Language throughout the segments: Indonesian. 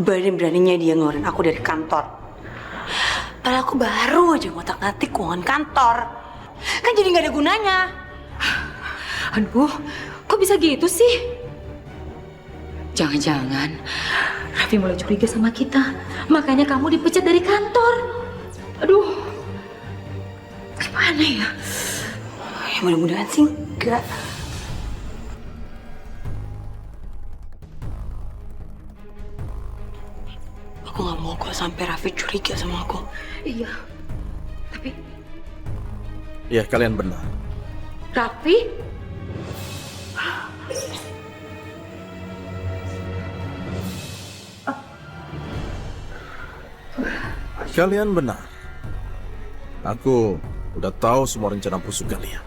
Berani-beraninya dia ngeluarin aku dari kantor. Padahal aku baru aja ngotak-ngatik keuangan kantor. Kan jadi nggak ada gunanya. Aduh, kok bisa gitu sih? Jangan-jangan Raffi mulai curiga sama kita. Makanya kamu dipecat dari kantor. Aduh, gimana ya? Ya mudah-mudahan sih enggak. Aku nggak mau kok sampai Raffi curiga sama aku. Iya, tapi Ya, kalian benar. Raffi? Kalian benar. Aku udah tahu semua rencana busuk kalian.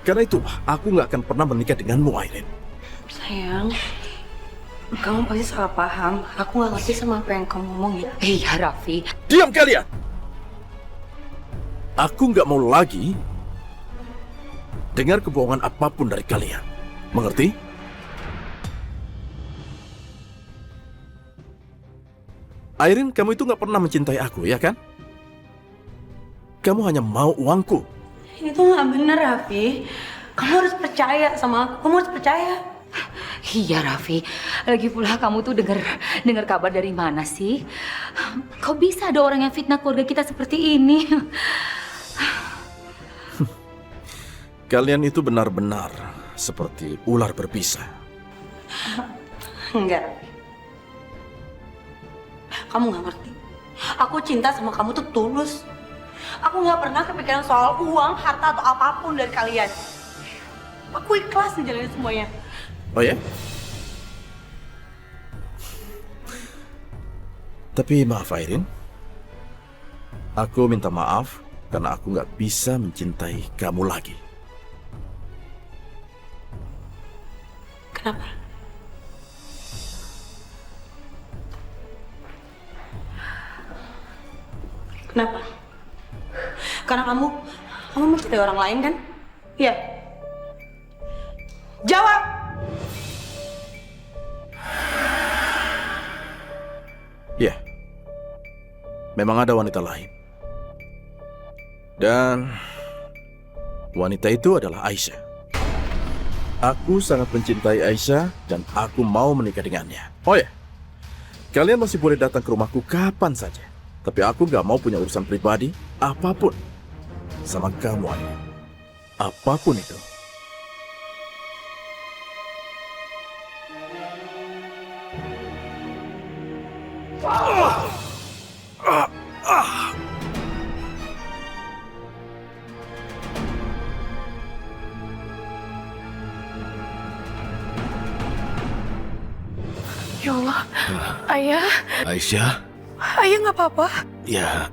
Karena itulah aku nggak akan pernah menikah denganmu, Airin. Sayang, kamu pasti salah paham. Aku nggak ngerti sama apa yang kamu ngomongin. Iya, Raffi. Diam kalian! Aku nggak mau lagi dengar kebohongan apapun dari kalian. Mengerti? Airin, kamu itu nggak pernah mencintai aku, ya kan? Kamu hanya mau uangku. Ini tuh nggak bener, Raffi. Kamu harus percaya sama aku. Kamu harus percaya. Iya, Raffi. Lagi pula kamu tuh dengar kabar dari mana sih? Kok bisa ada orang yang fitnah keluarga kita seperti ini? Kalian itu benar-benar seperti ular berbisa. Enggak, Raffi. Kamu nggak ngerti. Aku cinta sama kamu tuh tulus. Aku nggak pernah kepikiran soal uang, harta atau apapun dari kalian. Aku ikhlas ngejalanin semuanya. Oh ya? Tapi maaf Airin, aku minta maaf karena aku nggak bisa mencintai kamu lagi. Kenapa? Kenapa? Karena kamu mencintai orang lain kan? Iya. Jawab! Ya, memang ada wanita lain. Dan wanita itu adalah Aisyah. Aku sangat mencintai Aisyah dan aku mau menikah dengannya. Oh ya, kalian masih boleh datang ke rumahku kapan saja. Tapi aku gak mau punya urusan pribadi apapun sama kamu, Airin. Apapun itu. Ya Allah, Ayah, Aisyah? Ayah nggak apa-apa. Ya,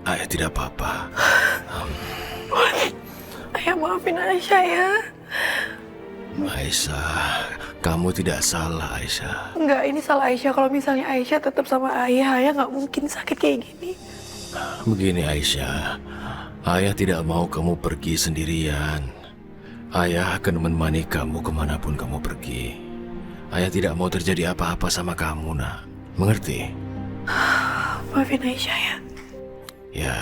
ayah tidak apa-apa. Ayah maafin Aisyah ya. Aisyah, kamu tidak salah Aisyah. Enggak, ini salah Aisyah. Kalau misalnya Aisyah tetap sama Ayah nggak mungkin sakit kayak gini. Begini Aisyah, ayah tidak mau kamu pergi sendirian. Ayah akan menemani kamu kemanapun kamu pergi. Ayah tidak mau terjadi apa-apa sama kamu, nak. Mengerti? Maafin Aisyah ya. Ya.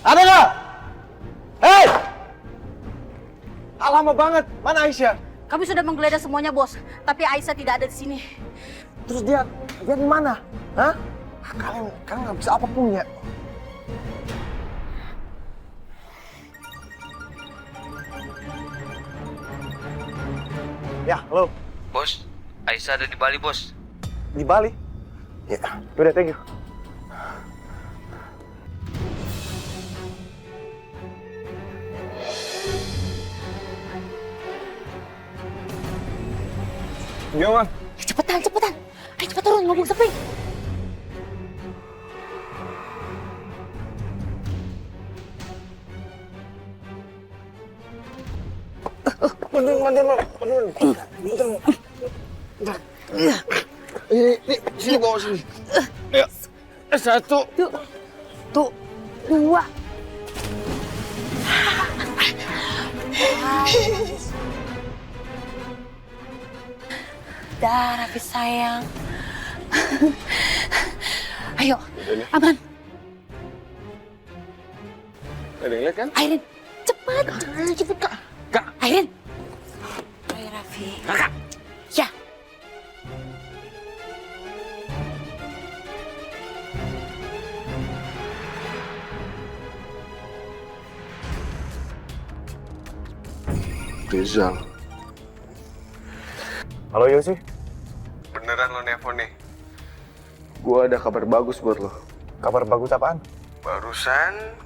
Ada nggak? Hei! Lama banget. Mana Aisyah? Kami sudah menggeledah semuanya, bos. Tapi Aisyah tidak ada di sini. Terus dia di mana? Hah? Kalian nggak bisa apapun ya? Ya, halo. Bos, Aisyah ada di Bali, bos. Di Bali? Ya, udah, thank you. Gimana? Cepetan. Ayo cepat turun, ngomong sepi. Ini, sini bawa sini. Ya, satu. Tuh, dua. Dah, Raffi sayang. Ayo, aman. Ada yang lihat kan? Airin, cepat. Cepet kak. Kak. Airin. Ayo Raffi. Kakak. Ya. Rizal. Halo Yosi. Beneran lo nelfon nih? Gue ada kabar bagus buat lo. Kabar bagus apaan? Barusan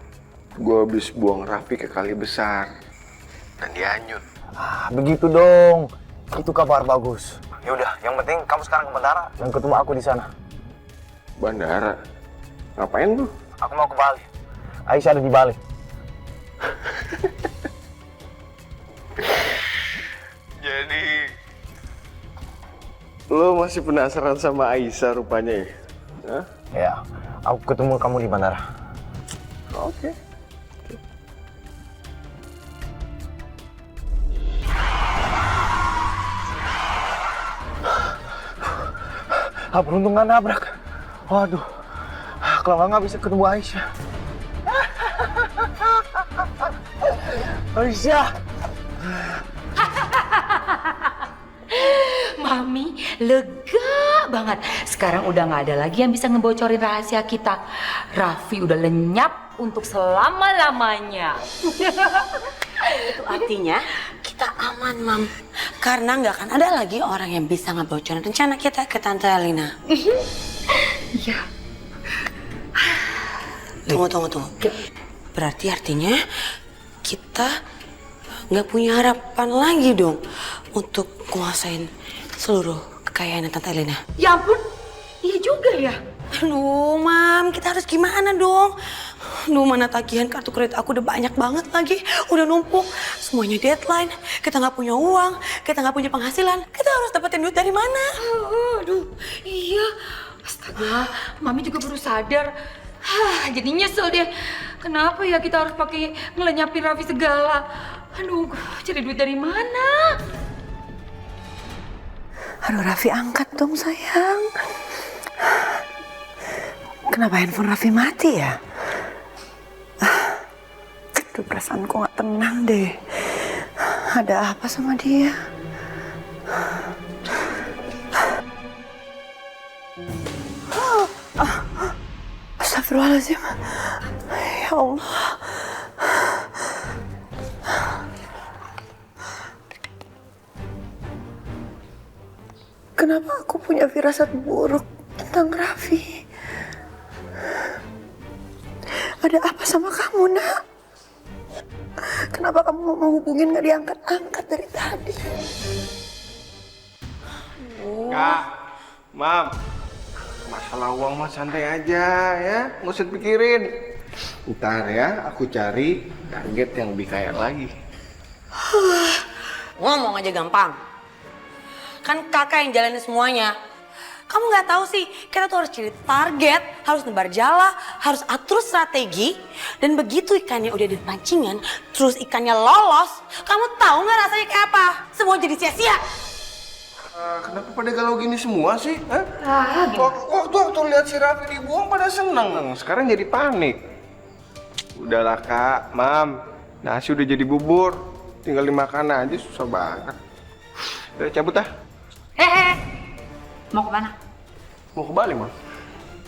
gue habis buang Raffi ke kali besar dan dia hanyut. Ah, begitu dong. Itu kabar bagus. Ya udah, yang penting kamu sekarang ke bandara dan ketemu aku di sana. Bandara? Ngapain lu? Aku mau ke Bali. Aisyah ada di Bali. Jadi lo masih penasaran sama Aisyah rupanya ya? Hah? Ya, aku ketemu kamu di bandara. Oke. Beruntung nggak nabrak. Waduh, kalau nggak bisa ketemu Aisyah. Aisyah. Mami lega banget. Sekarang udah nggak ada lagi yang bisa ngebocorin rahasia kita. Raffi udah lenyap untuk selama-lamanya. Itu artinya kita aman, Mam. Karena nggak akan ada lagi orang yang bisa ngebocorin rencana kita ke Tante Alina. Iya. Tunggu. Berarti artinya kita nggak punya harapan lagi dong untuk kuasain seluruh kekayaan Tante Elena. Ya ampun, iya juga ya. Aduh, Mam, kita harus gimana dong? Aduh, mana tagihan kartu kredit aku udah banyak banget lagi. Udah numpuk, semuanya deadline. Kita nggak punya uang, kita nggak punya penghasilan. Kita harus dapetin duit dari mana? Aduh, iya. Astaga, Mami juga baru sadar. Jadi nyesel deh. Kenapa ya kita harus pakai ngelenyapin Raffi segala? Aduh, cari duit dari mana? Aduh Raffi, angkat dong sayang. Kenapa handphone Raffi mati ya? Aduh, perasaanku gak tenang deh. Ada apa sama dia? Astagfirullahaladzim. Ya Allah. Kenapa aku punya firasat buruk tentang Raffi? Ada apa sama kamu, Nak? Kenapa kamu mau hubungin gak diangkat-angkat dari tadi? Kak, Mam, masalah uang mah santai aja ya, nggak usah pikirin. Ntar ya, aku cari target yang lebih kaya lagi. Ngomong aja gampang. Kan kakak yang jalanin semuanya. Kamu nggak tahu sih, kita tuh harus cari target, harus nebar jala, harus atur strategi. Dan begitu ikannya udah di pancingan, terus ikannya lolos, kamu tahu nggak rasanya kayak apa? Semua jadi sia-sia. Kenapa pada galau gini semua sih? Waktu lihat si Raffi dibuang pada seneng, sekarang jadi panik. Udahlah Kak, Mam, nasi udah jadi bubur, tinggal dimakan aja susah banget. Udah cabut ah. Mau kemana? Mau ke Bali, Mam.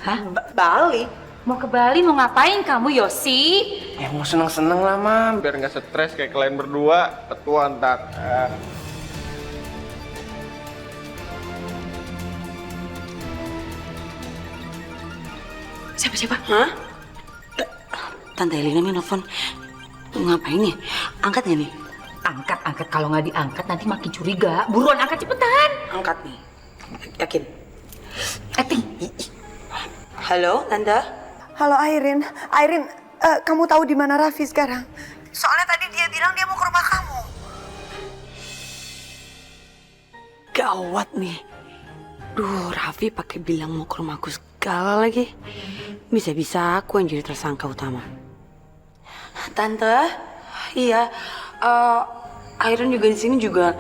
Hah? Bali? Mau ke Bali? Mau ngapain kamu, Yosi? Ya mau seneng-seneng lah, Mam, biar nggak stres kayak kalian berdua, petua ntar. Siapa? Hah? Tante Elina nih nelfon. Ngapain nih? Angkat gak nih? Angkat. Kalau nggak diangkat nanti makin curiga. Buruan angkat cepetan. Angkat nih. Yakin? Acting. Halo, Tante? Halo Airin. Airin, kamu tahu di mana Raffi sekarang? Soalnya tadi dia bilang dia mau ke rumah kamu. Gawat nih. Duh, Raffi pakai bilang mau ke rumahku segala lagi. Bisa-bisa aku yang jadi tersangka utama. Tante, iya, Airin juga di sini juga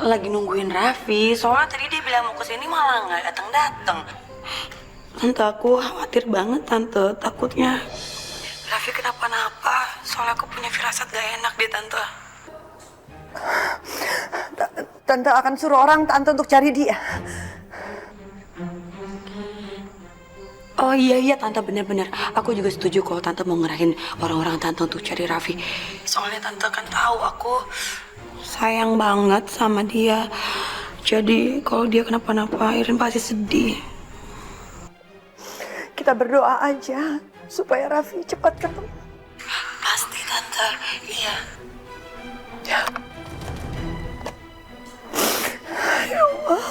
lagi nungguin Raffi. Soalnya tadi dia bilang mau kesini malah nggak datang-datang. Tante, aku khawatir banget tante. Takutnya Raffi kenapa-napa. Soalnya aku punya firasat gak enak deh tante. Tante akan suruh orang tante untuk cari dia. Oh iya tante, bener-bener. Aku juga setuju kalau tante mau ngerahin orang-orang tante untuk cari Raffi. Soalnya tante kan tahu aku sayang banget sama dia. Jadi kalau dia kenapa-napa, Irin pasti sedih. Kita berdoa aja supaya Raffi cepat ketemu. Pasti tante, iya. Ya. Ya Allah.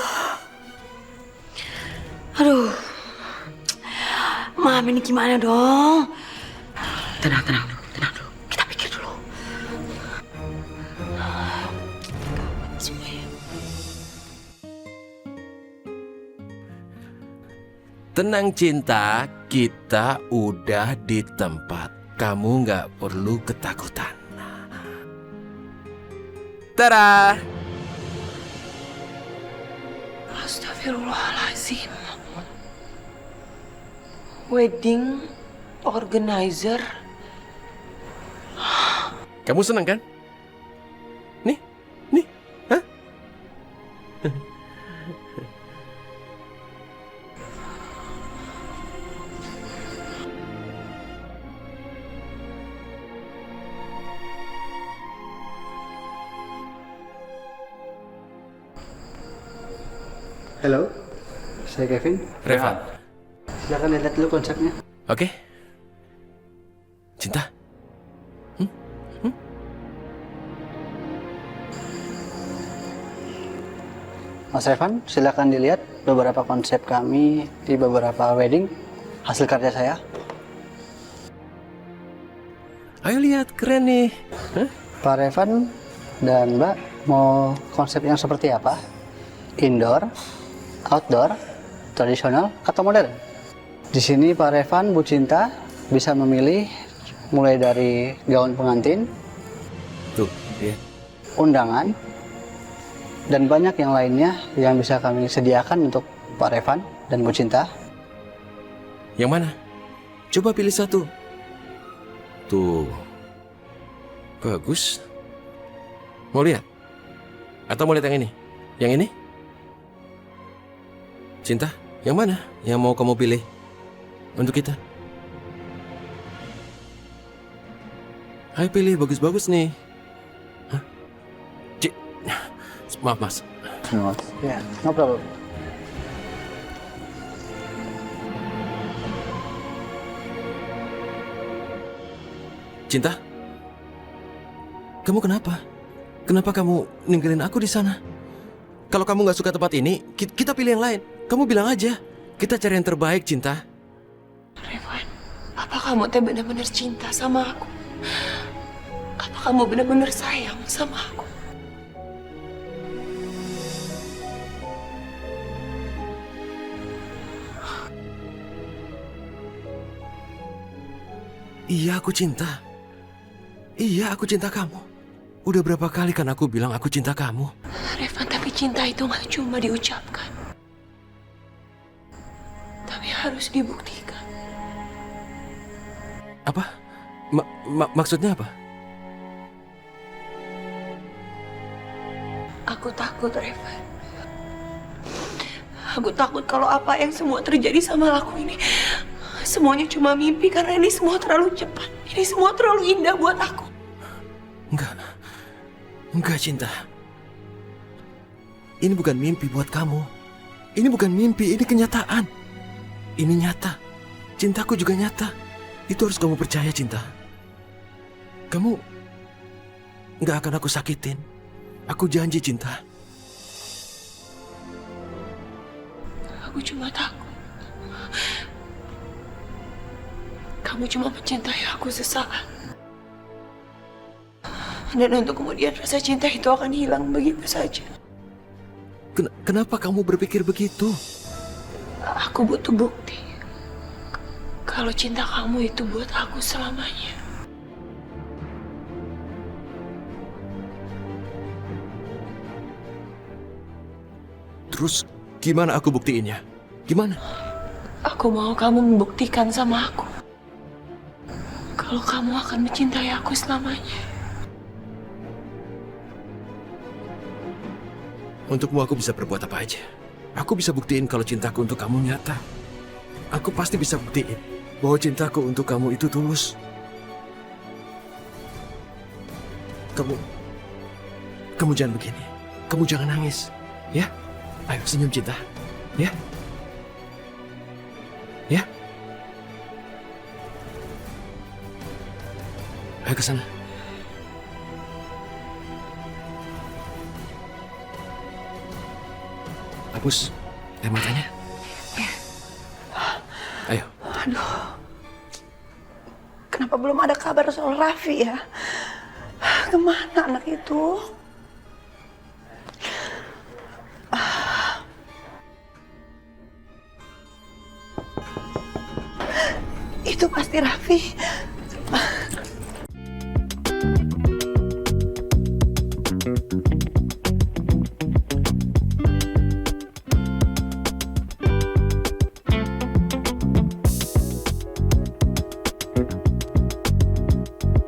Aduh. Mam, ini gimana dong? Tenang dulu. Kita pikir dulu. Semuanya. Tenang cinta, kita udah di tempat. Kamu nggak perlu ketakutan. Tada! Astagfirullahaladzim. Wedding organizer. Kamu senang kan? Nih, hah? Halo, saya Kevin. Revan. Silakan lihat dulu konsepnya. Oke. Cinta. Mas Evan, silakan dilihat beberapa konsep kami di beberapa wedding hasil karya saya. Ayo lihat, keren nih. Hah? Pak Evan dan Mbak mau konsep yang seperti apa? Indoor, outdoor, tradisional, atau modern? Di sini Pak Revan, Bu Cinta bisa memilih mulai dari gaun pengantin, tuh, ya. Undangan, dan banyak yang lainnya yang bisa kami sediakan untuk Pak Revan dan Bu Cinta. Yang mana? Coba pilih satu. Tuh. Bagus. Mau lihat? Atau mau lihat yang ini? Yang ini? Cinta, yang mana? Yang mau kamu pilih untuk kita? Ayo pilih, bagus-bagus nih. Hah? Maaf mas. Ya, no problem. Cinta, kamu kenapa? Kenapa kamu ninggalin aku di sana? Kalau kamu nggak suka tempat ini, kita pilih yang lain. Kamu bilang aja. Kita cari yang terbaik, Cinta. Revan, apa kamu teh benar-benar cinta sama aku? Apa kamu benar-benar sayang sama aku? Iya, aku cinta. Iya, aku cinta kamu. Udah berapa kali kan aku bilang aku cinta kamu? Revan, tapi cinta itu nggak cuma diucapkan. Tapi harus dibuktikan. Apa? Maksudnya apa? Aku takut, Revan. Aku takut kalau apa yang semua terjadi sama aku ini semuanya cuma mimpi karena ini semua terlalu cepat. Ini semua terlalu indah buat aku. Enggak, Cinta. Ini bukan mimpi buat kamu. Ini bukan mimpi, ini kenyataan. Ini nyata. Cintaku juga nyata. Itu harus kamu percaya, Cinta. Kamu nggak akan aku sakitin. Aku janji, Cinta. Aku cuma takut. Kamu cuma mencintai aku sesaat. Dan untuk kemudian rasa cinta itu akan hilang begitu saja. Kenapa kamu berpikir begitu? Aku butuh bukti. Kalau cinta kamu itu buat aku selamanya. Terus gimana aku buktiinnya? Gimana? Aku mau kamu membuktikan sama aku kalau kamu akan mencintai aku selamanya. Untukmu aku bisa berbuat apa aja. Aku bisa buktiin kalau cintaku untuk kamu nyata. Aku pasti bisa buktiin bahwa cintaku untuk kamu itu tulus. Kamu jangan begini. Kamu jangan nangis. Ya? Ayo senyum cinta. Ya? Ya? Ayo ke sana. Hapus air matanya. Ayo. Aduh. Kenapa belum ada kabar soal Raffi ya? Kemana anak itu? Itu pasti Raffi.